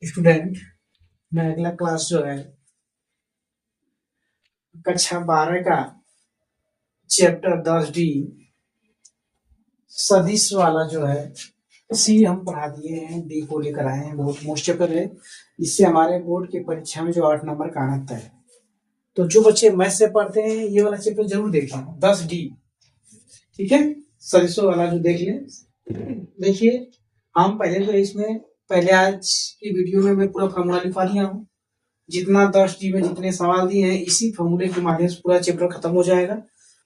Student, मैं अगला class जो है कक्षा 12 का चैप्टर 10D सदिश वाला जो है सी हम पढ़ा दिए हैं, डी को लेकर आए हैं। बहुत मोस्ट चैप्टर है, इससे हमारे बोर्ड की परीक्षा में जो 8 नंबर का आना है। तो जो बच्चे मैथ से पढ़ते हैं ये वाला चैप्टर जरूर देखें, 10D। ठीक है, सदिशों वाला जो देख लें। देखिए, हम पहले तो इसमें पहले आज की वीडियो में मैं पूरा फॉर्मूला लिखवा दिया हूँ। जितना 10D में जितने सवाल दिए हैं इसी फॉर्मूले के माध्यम से पूरा चैप्टर खत्म हो जाएगा।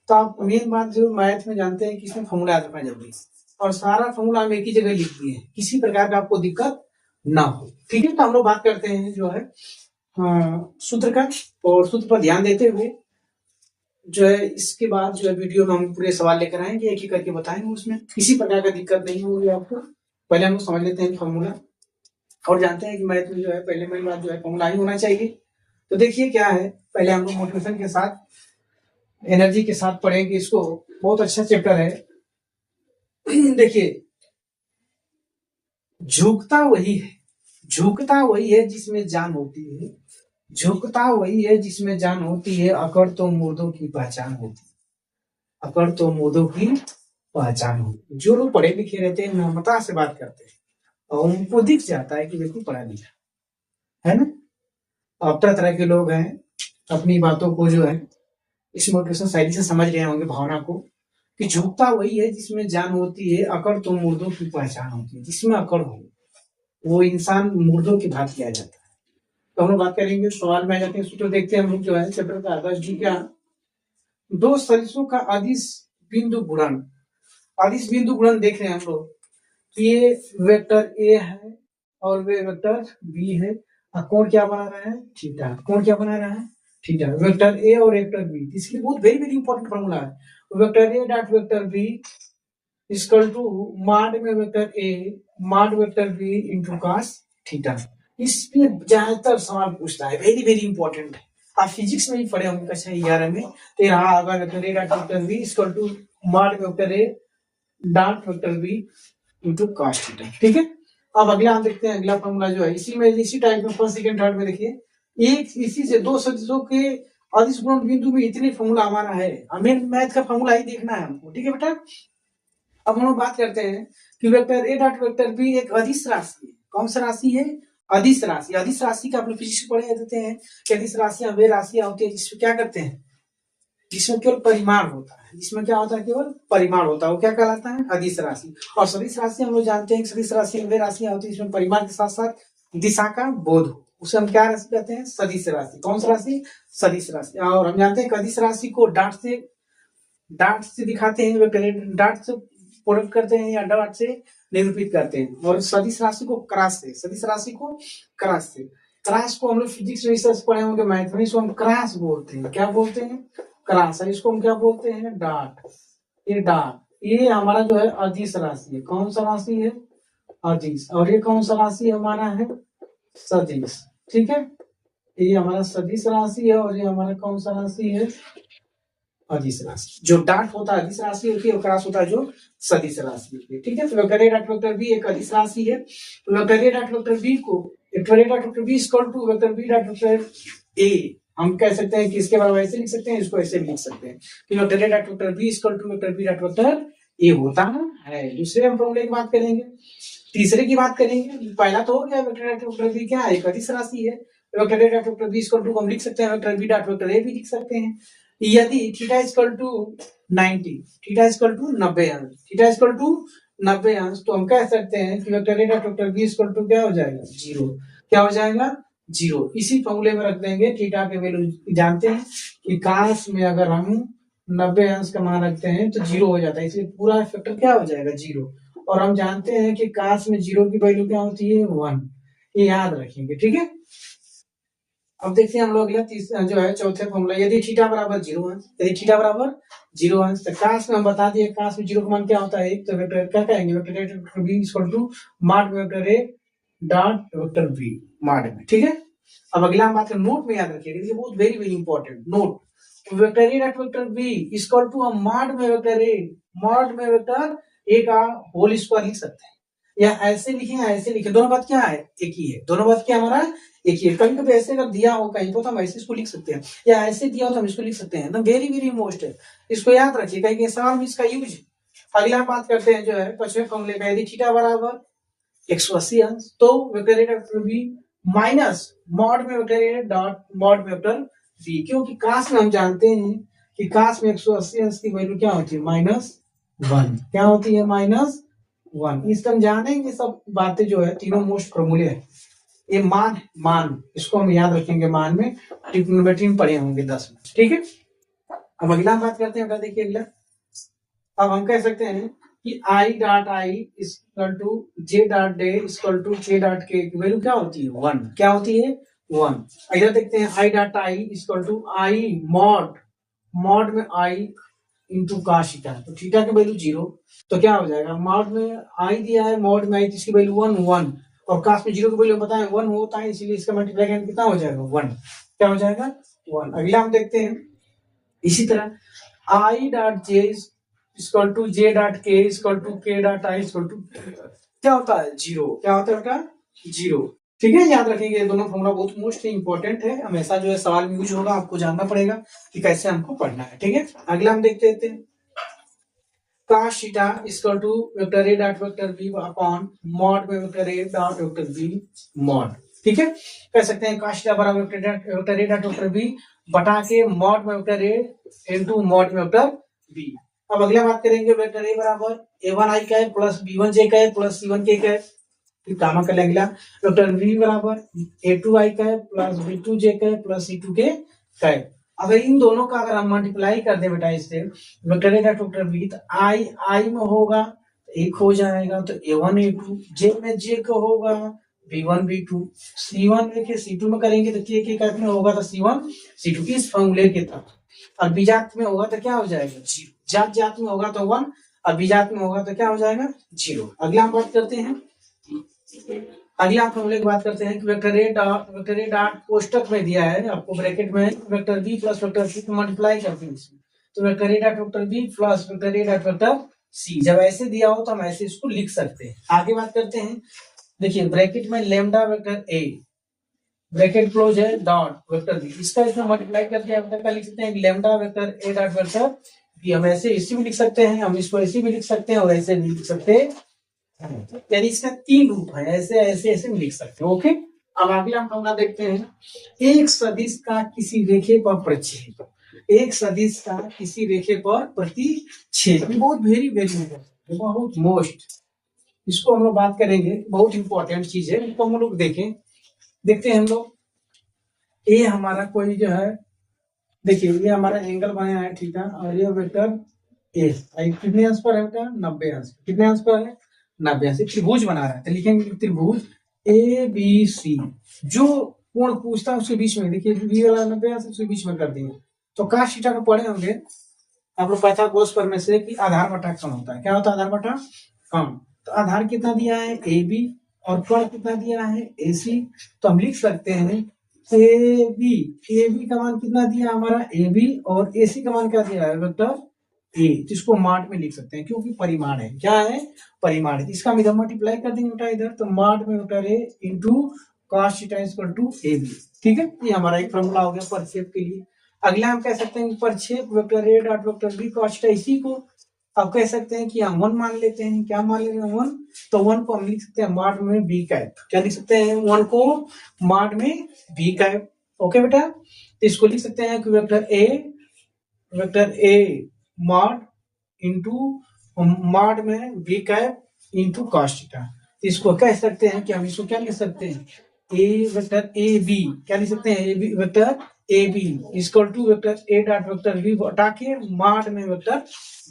तो आप मेन बात जो मैथ में जानते हैं कि इसमें फॉर्मूला रखना जरूरी है, और सारा फॉर्मूला हम एक ही जगह लिख दिए हैं, किसी प्रकार का आपको दिक्कत ना हो। ठीक है, तो हम लोग बात करते हैं जो है सूत्र का, और सूत्र पर ध्यान देते हुए जो है इसके बाद जो है वीडियो में हम पूरे सवाल लेकर आएंगे, एक एक करके बताएंगे, उसमें किसी प्रकार का दिक्कत नहीं होगी आपको। पहले हम लोग समझ लेते हैं फॉर्मूला, और जानते हैं कि मैथ में जो है पहले मेन बात जो है फॉर्मूला ही होना चाहिए। तो देखिए क्या है, पहले हम लोग मोटिवेशन के साथ एनर्जी के साथ पढ़ेंगे इसको, बहुत अच्छा चैप्टर है। देखिए, झुकता वही है जिसमें जान होती है, झुकता वही है जिसमें जान होती है, अकड़ तो मुर्दों की पहचान होती है, अकड़ तो मुर्दों की पहचान होती है। जो लोग पढ़े लिखे रहते हैं नम्रता से बात करते हैं और उनको दिख जाता है कि बिल्कुल पढ़ा लिखा है ना। अब तरह तरह के लोग हैं, अपनी बातों को जो है इस मोटिवेशन शैली से समझ रहे होंगे भावना को, कि झुकता वही है जिसमें जान होती है, अकड़ तो मुर्दों की पहचान होती है। जिसमें अकड़ हो वो इंसान मुर्दों की भांति किया जाता है। तो हम लोग बात करेंगे, सवाल में आ जाते हैं, सूत्र देखते हैं हम लोग जो है चैप्टर का 10D का। दो सदिशों का अदिश बिंदु गुणन, अदिश बिंदु गुणन देख रहे हैं हम लोग। ये वेक्टर ए है और वे वेक्टर बी है, कोण क्या बना रहा है, थीटा। कोण क्या बना रहा है, थीटा। वेक्टर ए और वेक्टर बी, इसके बहुत वेरी वेरी इंपॉर्टेंट फॉर्मूला है। Vector A dot vector B equal to mod में vector A mod vector B into cos theta. इसमें ज्यादातर सवाल पूछता है, वेरी वेरी इंपॉर्टेंट है। आप फिजिक्स में भी पढ़े होंगे कक्षा 11 में, तो यहाँ होगा vector A dot vector B equal to mod vector A dot vector B into cos theta. ठीक है, अब अगला हम देखते हैं, अगला फॉर्मूला जो है इसी में, इसी टाइप में फर्स्ट सेकंड थर्ड में देखिए, एक इसी से दो सदिशों के अदिश गुणन बिंदु में इतने फॉर्मूला हमारा है। हमें मैथ का फॉर्मूला ही देखना है हमको। ठीक है बेटा, अब हम लोग बात करते हैं कि vector A dot vector B एक अदिश राशि है। कौन सा राशि है, अदिश राशि। अदिश राशि का आप लोग फिजिक्स पढ़े देते हैं कि अदिश राशियां वे राशियां होती है जिसमें क्या करते हैं, जिसमें केवल परिमाण होता है, जिसमें क्या होता है, केवल परिमाण होता है, वो क्या कहलाता है, अदिश राशि। और सदिश राशि हम लोग जानते हैं कि सदिश राशि वे राशियां होती है जिसमें परिमाण के साथ साथ दिशा का बोध हो, उसे हम क्या राशि कहते हैं, सदिश राशि। कौन सा राशि, सदिश राशि। और हम जानते हैं कि अदिश राशि को डाट से दिखाते हैं, डाट से प्रोडक्ट करते हैं या डाट से निरूपित करते हैं, और सदिश राशि को क्रॉस से, सदिश राशि को क्रॉस से। क्रॉस को हम लोग फिजिक्स में रिसर्च पढ़े होंगे, मैथ में, इसको हम क्रॉस बोलते हैं। क्या बोलते हैं, क्रॉस। इसको हम क्या बोलते हैं, डाट। ये डाट, ये हमारा जो है अदिश राशि है। कौन सा राशि है, अदिश। और ये कौन सा राशि हमारा है, सदिश। ठीक है, ये हमारा सदिश राशि है, और ये हमारा कौन सा राशि है, अदिश राशि। जो डाट होता है अदिश राशि होती है, और क्रॉस होता है जो सदिश राशि होती है। ठीक है, तो vector A dot vector B एक अदिश राशि है। तो vector A dot vector B को, vector A dot vector B equal to vector B dot vector A, हम कह सकते हैं कि इसके बारे में ऐसे लिख सकते हैं, इसको ऐसे भी लिख सकते हैं कि vector A dot vector B equal to vector B dot vector A होता है। दूसरे हम फॉर्मूले की बात करेंगे, तीसरे की बात करेंगे। पहला तो हो गया vector A dot vector B क्या है, एक अदिश राशि है। Vector A dot vector B equal to हम लिख सकते हैं vector B dot vector A भी लिख सकते हैं। यदि theta equal to 90, theta equal to 90 अंश, थीटा इक्वल टू 90 अंश, तो हम कह सकते हैं कि vector A dot vector B equal to क्या हो जाएगा, जीरो। क्या हो जाएगा, जीरो। इसी फॉर्मूले में रख देंगे, थीटा के वैल्यू जानते हैं कि काश में अगर हम 90 अंश का मान रखते हैं तो जीरो हो जाता है, इसलिए पूरा फैक्टर क्या हो जाएगा, जीरो। और हम जानते हैं कि काश में जीरो की वैल्यू क्या होती है, 1। ये याद रखेंगे। ठीक है, अब देखते हैं हम लोग अगला जो है चौथे फॉर्मूला, यदि थीटा बराबर 0 अंश, यदि थीटा बराबर 0 अंश, तो काश में हम बता दिए, काश में 0 का मान क्या होता है, एक। तो वेक्टर क्या कहेंगे, vector A vector B equal to mod vector A dot vector B mod में। ठीक है, अब अगला हम बात करें, नोट में याद रखिएगा, ये बहुत very very important note. Vector A dot vector B equal to हम मॉड में वेक्टर ए, मॉड में वेक्टर ए का होल स्क्वायर लिख सकते हैं। या ऐसे लिखे या ऐसे लिखे, दोनों बात क्या है, एक ही है, दोनों बात क्या हमारा एक ही है। कभी कभी ऐसे अगर दिया हो कहीं पर तो हम ऐसे इसको लिख सकते हैं, या ऐसे दिया हो तो हम इसको लिख सकते हैं। वेरी वेरी मोस्ट है, इसको याद रखिए कहीं सवाल में इसका यूज। अगला बात करते हैं जो है पश्चिमी फॉर्मूले का, यदि थीटा बराबर 180 अंश तो vector A dot B minus mod में वेक्टर ए डॉट मॉड में वेक्टर बी, क्योंकि काश में हम जानते हैं कि काश में 180 अंश की वैल्यू क्या होती है, -1, क्या होती है, -1। इसको हम जानेंगे, सब बातें जो है तीनों मोस्ट फॉर्मूले है। ये मान इसको हम याद रखेंगे, मान में ट्रिग्नोमेट्री में पढ़े होंगे 10 में, ठीक है। अब अगला बात करते हैं, देखिए अगला, अब हम कह सकते हैं कि I dot I equal to J dot J equal to J dot K की वैल्यू क्या होती है, 1, क्या होती है, 1। इधर देखते हैं I dot I equal to I mod में आई इंटू cos थीटा, तो थीटा की वैल्यू 0, तो क्या हो जाएगा, मॉड में आई दिया है, मॉड में आई इसकी वैल्यू 1 और cos में 0 की वैल्यू बताएं 1 होता है, इसीलिए इसका मल्टीप्लाई करेंगे कितना हो जाएगा, 1, क्या हो जाएगा, 1। अगला हम देखते हैं इसी तरह I dot J equal to J dot K equal to K dot I equal to क्या होता है, 0, क्या होता है बेटा, 0, ठीक है। याद रखेंगे ये दोनों फॉर्मूला बहुत मोस्ट इंपॉर्टेंट है, हमेशा जो है सवाल में यूज होगा, आपको जानना पड़ेगा कि कैसे हमको पढ़ना है, ठीक है। अगला हम देखते हैं cos theta equal to vector A dot vector B upon mod में vector A dot vector B mod, ठीक है। कह सकते हैं cos थीटा बराबर vector A dot vector B बटा के मॉड में वेक्टर ए इनटू मॉड में वेक्टर बी। अब अगला बात करेंगे, वेक्टर ए बराबर a1 i का है प्लस b1 j का है प्लस c1 k का है, फिर कामा कर लेंगे। वेक्टर बी बराबर a2 i का है प्लस b2 j का है प्लस c2 k का है। अगर इन दोनों का अगर हम मल्टीप्लाई कर दे बेटा इससे vector A dot vector B, तो आई में होगा तो 1 हो जाएगा, तो a1 a2, जे में j का होगा b1 b2, c1 लेके c2 में करेंगे तो k कितना होगा, तो c1 c2 इस फॉर्मूले के तहत। और बीजात में होगा तो क्या हो जाएगा, 0, जात में होगा तो 1 और बीजात में होगा तो क्या हो जाएगा, 0। अगला हम बात करते हैं, अगला फॉर्मूले की बात करते हैं कि वेक्टर ए डॉट कोष्टक में दिया है आपको, ब्रैकेट में vector B plus vector C को मल्टीप्लाई करते हैं, तो vector A dot vector B plus vector A dot vector C, जब ऐसे दिया हो तो हम ऐसे इसको लिख सकते हैं। आगे बात करते हैं, देखिए ब्रैकेट में lambda vector A bracket close है डॉट वेक्टर बी, इसका इसमें मल्टीप्लाई करके वेक्टर का लिख सकते हैं lambda vector A dot vector B. हम ऐसे इसी भी लिख सकते हैं, हम इसको ऐसे भी लिख सकते हैं और ऐसे भी लिख सकते हैं, यानी इसका 3 रूप है, ऐसे ऐसे ऐसे लिख सकते हैं, ओके। अब अगला हम फॉर्मूला देखते हैं, एक सदिश का किसी रेखे पर प्रतिच्छेद, एक सदिश का किसी रेखे पर प्रतिच्छेद बहुत वेरी वेरी बहुत मोस्ट, इसको हम लोग बात करेंगे, बहुत इंपॉर्टेंट चीज है, इसको हम लोग देखते हैं हम लोग। ये हमारा कोई जो है, देखिए ये हमारा एंगल बनाया है ठीक है, और ये वेक्टर ए कितने अंश पर है बेटा, 90 अंश, कितने अंश पर है, 90 अंश। त्रिभुज बना रहा है तो लिखेंगे त्रिभुज ए बी सी, जो कोण पूछता है उसके बीच में, देखिए बी वाला 90 अंश उसके बीच में कर दिए, तो cos थीटा को पढ़े होंगे आप लोग पाइथागोरस प्रमेय से कि आधार बटा कण होता है, क्या होता है, आधार बटा कण। तो आधार कितना दिया है ए बी और कण कितना दिया है ए सी, तो हम लिख सकते हैं ए बी का मान कितना दिया हमारा ए बी, और ए सी का मान क्या दिया है वेक्टर ए, जिसको माड में लिख सकते हैं क्योंकि परिमाण है, क्या है, परिमाण है। इसका हम इधर मल्टीप्लाई कर देंगे बेटा इधर, तो माड में vector A into cos theta equal to A B, ठीक है। ये हमारा एक फॉर्मूला हो गया प्रक्षेप के लिए। अगला हम कह सकते हैं प्रक्षेप vector A dot vector B cos theta, इसी को अब कह सकते हैं कि हम 1 मान लेते हैं, क्या मान लेते हैं 1, तो 1 को हम लिख सकते हैं माड में बी कैप, क्या लिख सकते हैं 1 को माड में बी कैप, ओके बेटा। तो इसको लिख सकते हैं कि vector A mod into mod में B cap into cos theta. इसको कह सकते हैं कि हम इसको क्या लिख सकते हैं, ए वेक्टर ए बी, क्या लिख सकते हैं, A B vector A B equal to vector A dot vector B हटा के मॉड में वेक्टर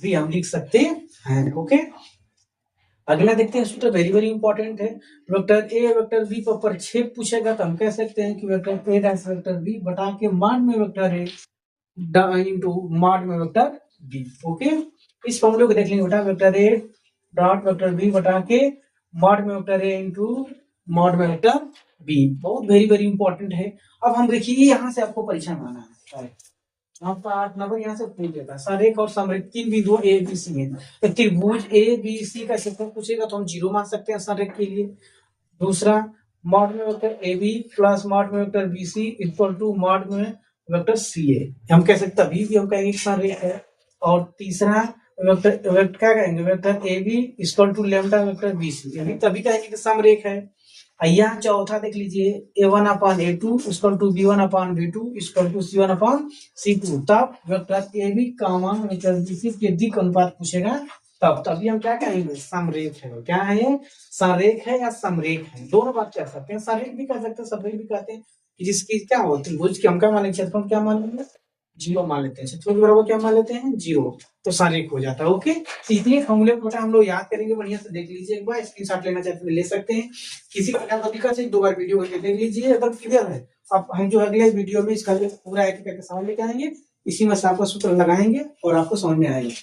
बी हम लिख सकते हैं, ओके। अगला देखते हैं सूत्र, वेरी वेरी इंपॉर्टेंट है, वेक्टर ए वेक्टर बी पर प्रक्षेप पूछेगा तो हम कह सकते हैं कि vector A dot vector B बटा के मॉड में वेक्टर ए इंटू मॉड में वेक्टर बी, ओके। इस फॉर्मूले को देख लेंगे बेटा, vector A dot vector B बटा के मॉड में वेक्टर ए इंटू मॉड में वेक्टर बी, बहुत वेरी वेरी इंपॉर्टेंट है। अब हम देखिए यहाँ से आपको परीक्षा में आना है, आपका 8 नंबर यहाँ से पूछ लेता है। संरेख और समरेख तीन बिंदु ए बी सी है, तो त्रिभुज ए बी सी का क्षेत्रफल पूछेगा तो हम 0 मान सकते हैं संरेख के लिए। दूसरा, मॉड में vector A B plus mod में vector B C equal to mod में वेक्टर सी ए, हम कह सकते हैं अभी भी हम कहेंगे संरेख है। और तीसरा, वेक्टर वेक्टर क्या कहेंगे, vector A B equal to lambda vector B C, अभी तभी कहेंगे कि समरेख है। यहाँ चौथा देख लीजिए, a1 upon a2 equal to b1 upon b2 equal to c1 upon c2, तब vector A B comma vector B C के दिक् अनुपात पूछेगा, तब तभी हम क्या कहेंगे, समरेख है। क्या है, संरेख है या समरेख है, दोनों बात कह सकते हैं, संरेख भी कह सकते हैं, समरेख भी कहते हैं। कि जिसकी क्या हो, त्रिभुज की हम क्या मानेंगे, क्षेत्रफल क्या मानेंगे, 0 मान लेते हैं, क्षेत्रफल के बराबर क्या मान लेते हैं, 0, तो संरेख हो जाता है। ओके, तो इतने फॉर्मूले को हम लोग याद करेंगे, बढ़िया से देख लीजिए, एक बार स्क्रीनशॉट लेना चाहते हैं ले सकते हैं। किसी प्रकार का दिक्कत है 2 बार वीडियो करके देख लीजिए, अगर क्लियर है अब हम जो अगले वीडियो में इसका पूरा एक करके समझ लेके आएंगे, इसी में से आपका सूत्र लगाएंगे और आपको समझ में आएगा।